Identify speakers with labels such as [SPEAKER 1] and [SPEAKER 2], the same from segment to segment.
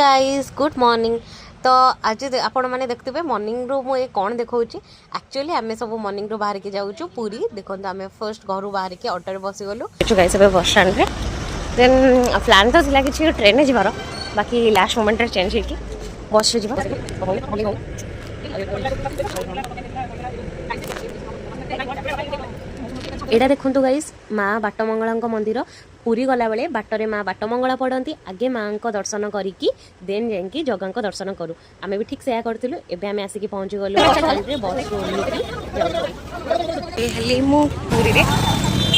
[SPEAKER 1] Guys good morning. तो आज आपण मैंने देखते मॉर्निंग रू मुझे कौन देखा एक्चुअली आम सब मॉर्निंग रू बाहर के जाऊँ पूरी देखो आम फर्स्ट घर बाहर के ऑटो बसी गलु गाइस बस स्टैंड रे देन प्लान तो थिला कि ट्रेन जीवार बाकी लास्ट मोमेंट चेंज होगी बस रे जीवा एटा देखु गाइस माँ बाटमंगला मंदिर पूरी गला बेले बाटरे माँ बाटमंगला पड़ती आगे माँ को दर्शन करिकी देन जाइए जगह को दर्शन करूँ आम भी ठीक से करूँ एवं आम आसिक पहुँची गलु बस पूरी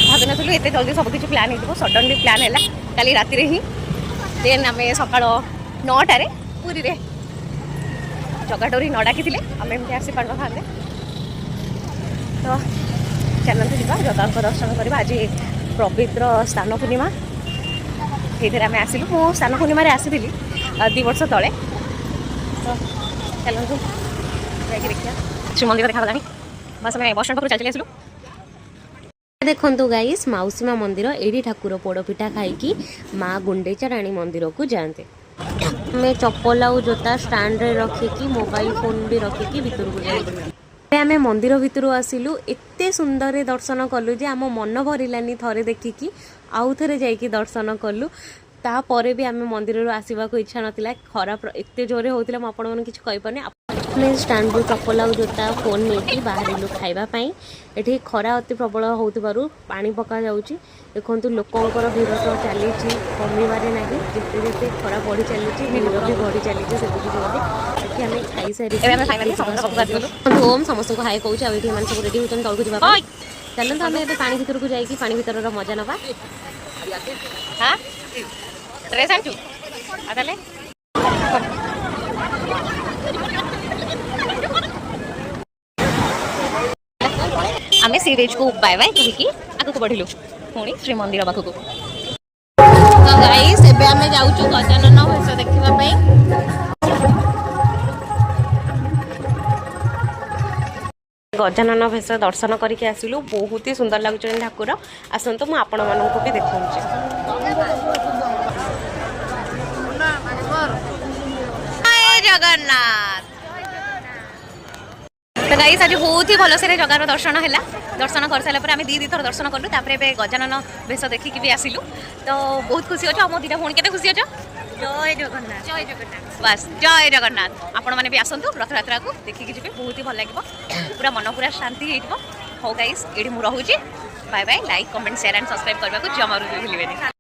[SPEAKER 1] भावी नी एत जल्दी सब किसी प्लान हो सडनली प्लान है काली राति ही देन आम सका 9टार पूरी जगह डोरी न डाकी आम एमती आसी पार था तो चलते जा जगह को दर्शन करवा आज पवित्र स्नान पूर्णिमा ये आम आसलु मु स्नान पूर्णिमा आसी 2 वर्ष तले तो चलते देखिए श्रीमंदिर देखा बस आम बस स्टैंड पाखु चल आसलु देखु गाइस मौसी माँ मंदिर एडी ठाकुर पोड़पिठा खाई माँ गुंडेचा राणी मंदिर को जाते आम चप्पल आउ जोता स्टैंड रे रखिकी मोबाइल फोन भी रखिकी भितर को जाइए आम मंदिर भितर आसिलु एते सुंदर दर्शन कलु जे आम मन भरलानी थरे देखिकी आउ थे जाइए दर्शन कलु तापर भी आम मंदिर आसवा को इच्छा नाला खरा एत जोरे होता मुझे किसी कहीपरि मैं स्टैंड रू चप्पल आउ जोता फोन नहीं बाहर खावाई ये खरा अति प्रबल हो पानी पका जाऊँगी देखो लोकंर भीड़ तो चली कमिबार ना जिते जिते खरा बढ़ी चली भीड़ भी बढ़ी चली से आम खाई सारी ओम समस्त को हाई कहूँ सब रेडी होती तौक जावा चलते आम ए पानी भितर को जाकि पानी भितर मजा नवा आम सी बीच को बाय बाय कहीकि आगे बढ़िलु पुणी श्रीमंदिर पाखक तो गाइस एबे आमे जाउछु गजानन भेष देखिबा पई गजानन भेष दर्शन करके आसिलु बहुत ही सुंदर लागुछन ठाकुर आसंतु मु आपण मानन को भी देखौछि जय जगन्नाथ। तो गाइस आज बहुत ही भल से जगार दर्शन है दर्शन कर सारा आम 2 थर दर्शन कलु गजानन भेष देखिकी भी आसिलु तो बहुत खुशी अच्छे आम 2टा भौणी के खुशी अच्छे जय जगन्नाथ जय जगन्नाथ बस जय जगन्नाथ आपण मैंने भी आसतु रथ यात्रा को देखिकी जी बहुत ही भल लगे पूरा मन पूरा शांति हो गाइस ये मुझे रोचे bye bye like comment share and subscribe करने को जमारू भूलें।